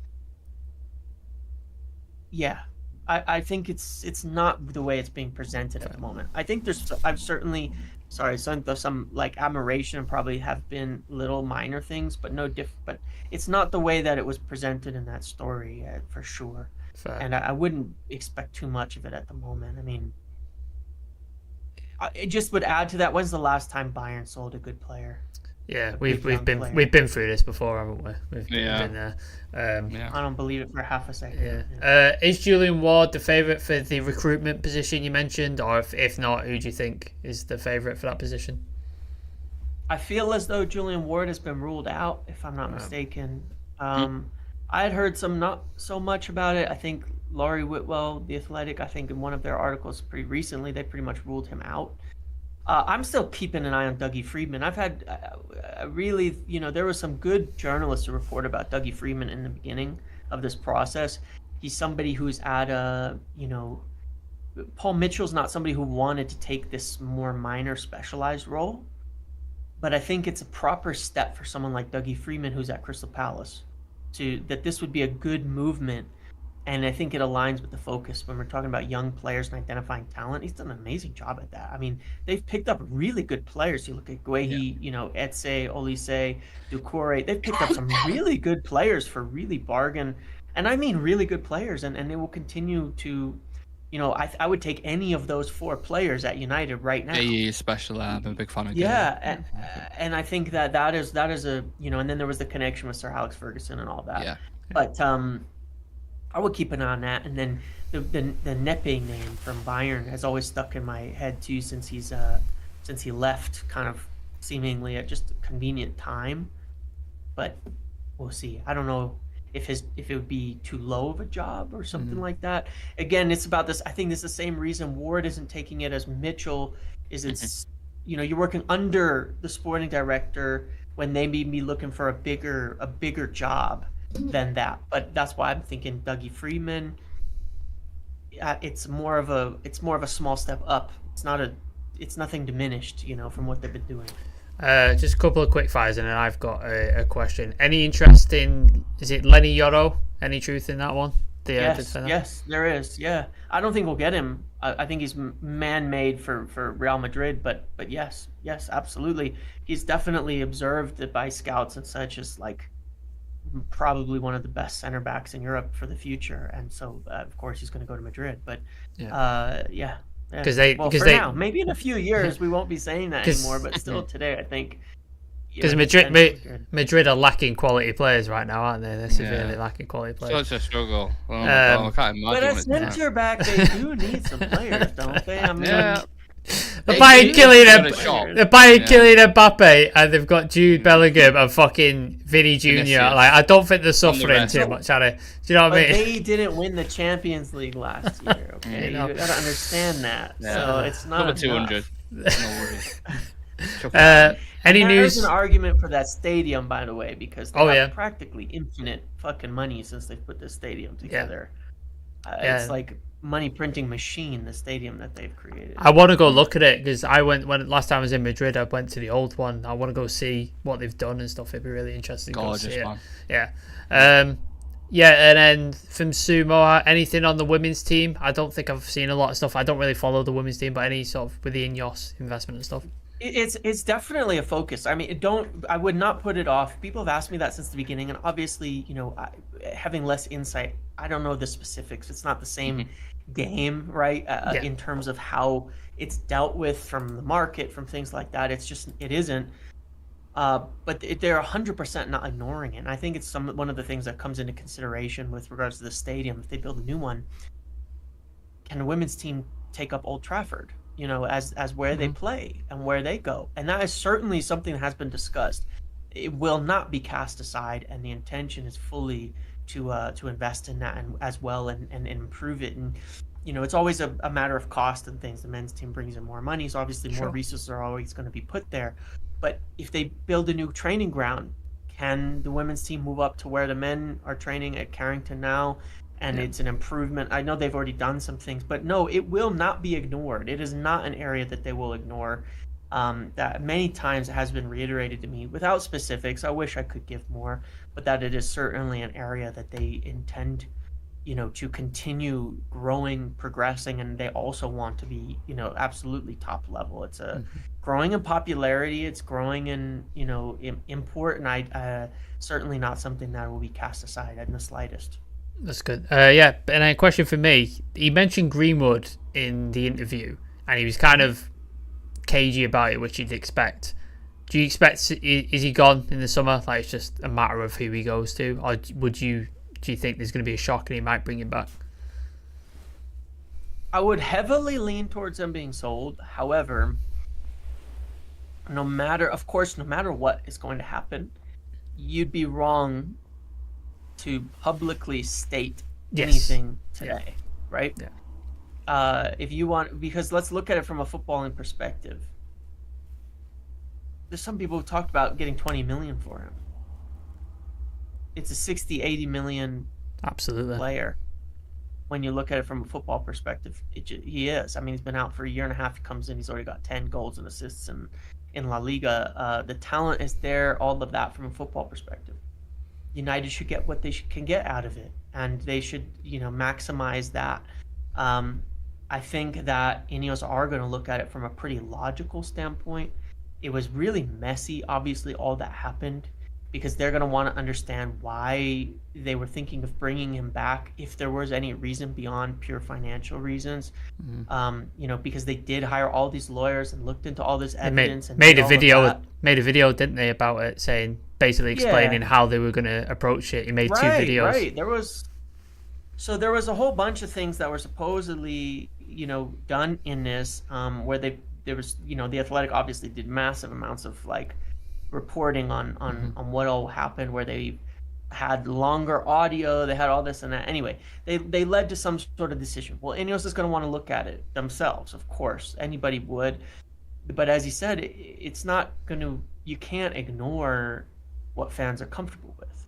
Yeah, I think it's not the way it's being presented at the moment. I think I've certainly, some like admiration and probably have been little minor things, but but it's not the way that it was presented in that story for sure. Fair. And I wouldn't expect too much of it at the moment. I mean, it just would add to that. When's the last time Bayern sold a good player? Yeah, we've been through this before, haven't we? We've been there. I don't believe it for half a second. Yeah. Is Julian Ward the favourite for the recruitment position you mentioned, or if not, who do you think is the favourite for that position? I feel as though Julian Ward has been ruled out, if I'm not mistaken. I had heard not so much about it. I think Laurie Whitwell, The Athletic, I think in one of their articles pretty recently, they pretty much ruled him out. I'm still keeping an eye on Dougie Freedman. I've had really, there was some good journalists who report about Dougie Freedman in the beginning of this process. He's somebody who's at Paul Mitchell's not somebody who wanted to take this more minor specialized role, but I think it's a proper step for someone like Dougie Freedman who's at Crystal Palace that this would be a good movement. And I think it aligns with the focus when we're talking about young players and identifying talent. He's done an amazing job at that. I mean, they've picked up really good players. You look at Guehi, Etse, Olise, Doucouré. They've picked up some really good players for really bargain. And I mean really good players. And they will continue to, I would take any of those 4 players at United right now. AE especially, I'm a big fan of. Yeah, and I think that is a, and then there was the connection with Sir Alex Ferguson and all that. Yeah. But I would keep an eye on that. And then the Nepe name from Bayern has always stuck in my head too since he left, kind of seemingly at just a convenient time. But we'll see. I don't know if it would be too low of a job or something like that. Again, it's about this. I think this is the same reason Ward isn't taking it as Mitchell is. It's you're working under the sporting director when they may be looking for a bigger job than that. But that's why I'm thinking Dougie Freedman. It's more of a small step up. It's nothing diminished, from what they've been doing. Just a couple of quick fires, and then I've got a question. Any interest in, is it Lenny Yoro? Any truth in that one? Yes, there is. Yeah, I don't think we'll get him. I think he's man-made for Real Madrid, but yes, absolutely. He's definitely observed by scouts and such as like probably one of the best center backs in Europe for the future, and so of course he's going to go to Madrid. But now, maybe in a few years we won't be saying that anymore. But still, today I think because Madrid are lacking quality players right now, aren't they? They're severely lacking quality players. Such a struggle. I can't imagine. But at centre back, they do need some players, don't they? I mean, They're buying Kylian Mbappe, and they've got Jude Bellingham and fucking Vinny Jr. Like, I don't think they're suffering too much, are they? Do you know what I mean? They didn't win the Champions League last year. Okay, you gotta understand that. Yeah. So it's not over 200. No worries. Any news? There's an argument for that stadium, by the way, because they have practically infinite fucking money since they put this stadium together. It's like money printing machine, the stadium that they've created. I want to go look at it because last time I was in Madrid, I went to the old one. I want to go see what they've done and stuff. It'd be really interesting. Gorgeous, man. Yeah. And then from Sumo, anything on the women's team? I don't think I've seen a lot of stuff. I don't really follow the women's team, but any sort of with the Ineos investment and stuff. It's definitely a focus. I mean, I would not put it off. People have asked me that since the beginning, and obviously, having less insight, I don't know the specifics. It's not the same game, right? In terms of how it's dealt with from the market, from things like that. It isn't. But they're 100% not ignoring it. And I think it's one of the things that comes into consideration with regards to the stadium. If they build a new one, can the women's team take up Old Trafford? As where they play and where they go. And that is certainly something that has been discussed. It will not be cast aside, and the intention is fully to invest in that as well and improve it. And, it's always a matter of cost and things. The men's team brings in more money, so obviously more resources are always going to be put there. But if they build a new training ground, can the women's team move up to where the men are training at Carrington now? And it's an improvement. I know they've already done some things, but no, it will not be ignored. It is not an area that they will ignore. That many times has been reiterated to me without specifics. I wish I could give more, but that it is certainly an area that they intend, to continue growing, progressing, and they also want to be, absolutely top level. It's growing in popularity. It's growing in, import, and I certainly not something that will be cast aside in the slightest. That's good. And a question for me. He mentioned Greenwood in the interview, and he was kind of cagey about it, which you'd expect. Do you expect, is he gone in the summer? Like, it's just a matter of who he goes to? Or do you think there's going to be a shock and he might bring him back? I would heavily lean towards him being sold. However, no matter what is going to happen, you'd be wrong to publicly state anything today, right? Yeah. If you want, because let's look at it from a footballing perspective. There's some people who talked about getting 20 million for him. It's a 60, 80 million player. When you look at it from a football perspective, he is. I mean, he's been out for a year and a half. He comes in, he's already got 10 goals and assists in La Liga. The talent is there, all of that from a football perspective. United should get what they can get out of it, and they should, maximize that. I think that Ineos are going to look at it from a pretty logical standpoint. It was really messy, obviously, all that happened, because they're going to want to understand why they were thinking of bringing him back, if there was any reason beyond pure financial reasons. Because they did hire all these lawyers and looked into all this evidence. And made a video, didn't they, about it, saying, basically explaining how they were going to approach it. He made 2 videos. Right. There was a whole bunch of things that were supposedly, done in this, where there was, the Athletic obviously did massive amounts of reporting on what all happened, where they had longer audio, they had all this and that. Anyway, they led to some sort of decision. Well, Ineos is going to want to look at it themselves, of course. Anybody would. But as you said, it's not going to, you can't ignore what fans are comfortable with.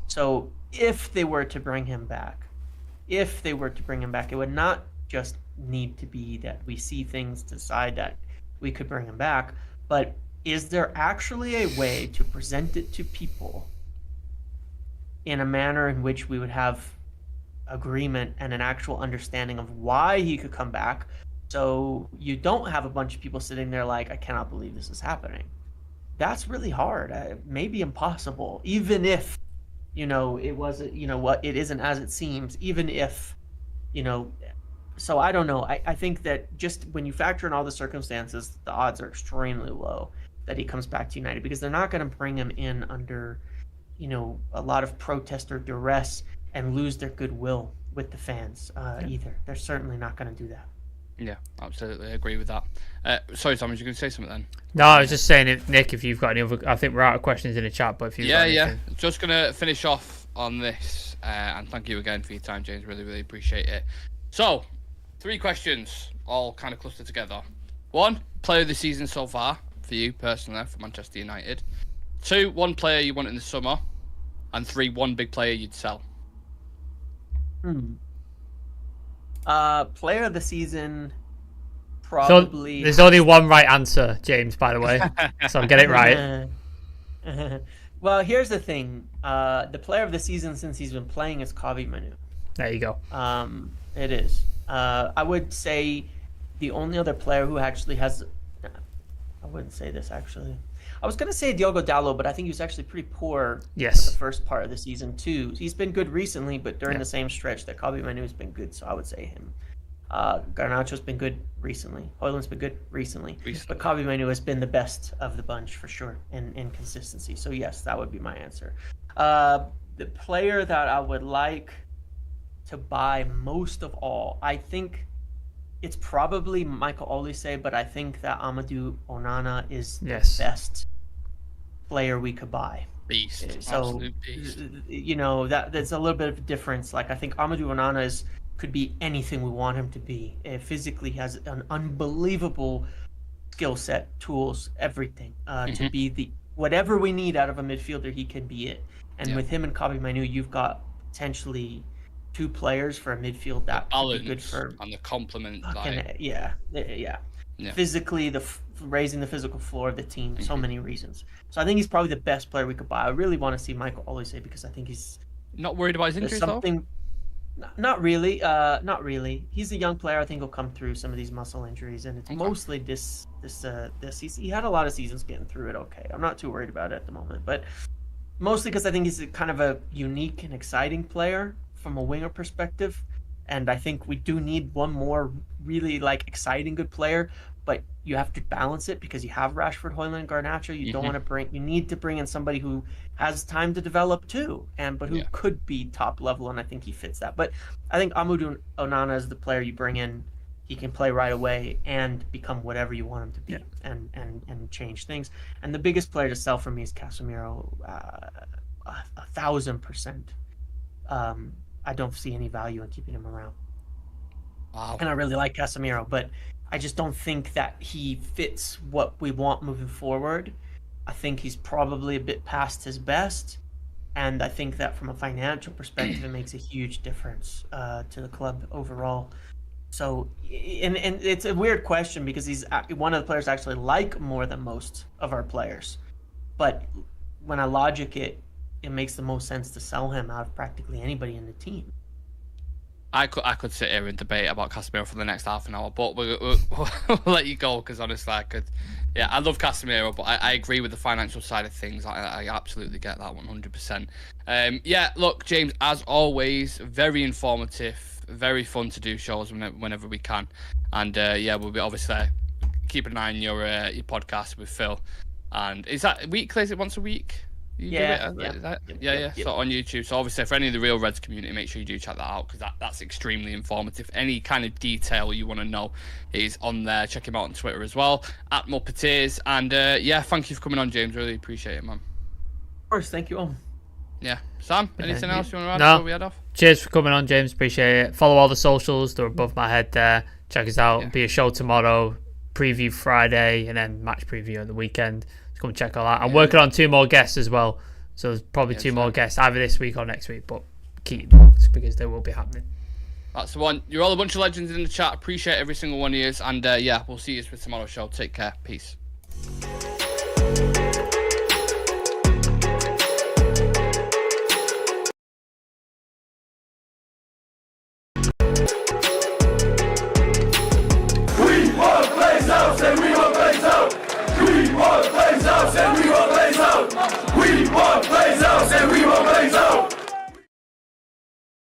So if they were to bring him back, it would not just need to be that we see things to decide that we could bring him back, but is there actually a way to present it to people in a manner in which we would have agreement and an actual understanding of why he could come back, so you don't have a bunch of people sitting there like, I cannot believe this is happening? That's really hard, maybe impossible, even if it wasn't, it isn't as it seems, even if so I don't know. I think that just when you factor in all the circumstances, the odds are extremely low that he comes back to United, because they're not going to bring him in under, a lot of protest or duress and lose their goodwill with the fans either. They're certainly not going to do that. Yeah, absolutely. I agree with that. Sorry, Thomas, you going to say something then? No, I was just saying, Nick, if you've got any other... I think we're out of questions in the chat, but if you've got anything... Just going to finish off on this, and thank you again for your time, James. Really, really appreciate it. So, 3 questions, all kind of clustered together. 1, player of the season so far, for you personally, for Manchester United. 2, 1 player you want in the summer. And 3, 1 big player you'd sell. Player of the season, probably... So there's only one right answer, James, by the way. So get it right. Well, here's the thing. The player of the season since he's been playing is Kobbie Mainoo. There you go. It is. I would say the only other player who actually has... I wouldn't say this, actually. I was going to say Diogo Dalot, but I think he was actually pretty poor for the first part of the season, too. He's been good recently, but during the same stretch that Kobbie Mainoo has been good, so I would say him. Garnacho's been good recently. Højlund's been good recently. But Kobbie Mainoo has been the best of the bunch, for sure, in consistency. So, yes, that would be my answer. The player that I would like to buy most of all, I think... It's probably Michael Olise, but I think that Amadou Onana is the best player we could buy. Beast. So, beast. That's a little bit of a difference. Like, I think Amadou Onana could be anything we want him to be. Physically, he has an unbelievable skill set, tools, everything to be whatever we need out of a midfielder. He can be it. And with him and Kobbie Mainoo, you've got potentially 2 players for a midfield that would be good for, and the complement. Physically, raising the physical floor of the team. So many reasons. So I think he's probably the best player we could buy. I really want to see Michael Olise, because I think he's not worried about his injuries. Not really. Not really. He's a young player. I think he'll come through some of these muscle injuries, and it's mostly this. He had a lot of seasons getting through it. Okay, I'm not too worried about it at the moment, but mostly because I think he's kind of a unique and exciting player from a winger perspective, and I think we do need one more really exciting good player. but you have to balance it because you have Rashford, Højlund, Garnacho. You don't want to you need to bring in somebody who has time to develop too, but who could be top level, and I think he fits that. But I think Amadou Onana is the player you bring in. He can play right away and become whatever you want him to be, and change things. And the biggest player to sell for me is Casemiro, 1,000%. I don't see any value in keeping him around. Wow. And I really like Casemiro, but I just don't think that he fits what we want moving forward. I think he's probably a bit past his best, and I think that from a financial perspective, it makes a huge difference to the club overall. So, and it's a weird question because he's one of the players I actually like more than most of our players. But when I logic it, it makes the most sense to sell him out of practically anybody in the team. I could sit here and debate about Casemiro for the next half an hour, but we'll let you go because honestly, I love Casemiro, but I agree with the financial side of things. I absolutely get that 100%. Look, James, as always, very informative, very fun to do shows whenever we can, and we'll be obviously keeping an eye on your podcast with Phil. And is that weekly? Is it once a week? Yeah. So on YouTube. So obviously, for any of the Real Reds community, make sure you do check that out because that's extremely informative. Any kind of detail you want to know is on there. Check him out on Twitter as well at Muppetiers. And thank you for coming on, James. Really appreciate it, man. Of course, thank you all. Yeah, Sam. Anything else you want to add No. before we head off? Cheers for coming on, James. Appreciate it. Follow all the socials; they're above my head there. Check us out. Be a show tomorrow, preview Friday, and then match preview on the weekend. Come and check all that. I'm working on 2 more guests as well, so there's probably 2 more guests either this week or next week, but keep those because they will be happening. That's the one. You're all a bunch of legends in the chat. Appreciate every single one of you, and we'll see you for tomorrow's show. Take care. Peace.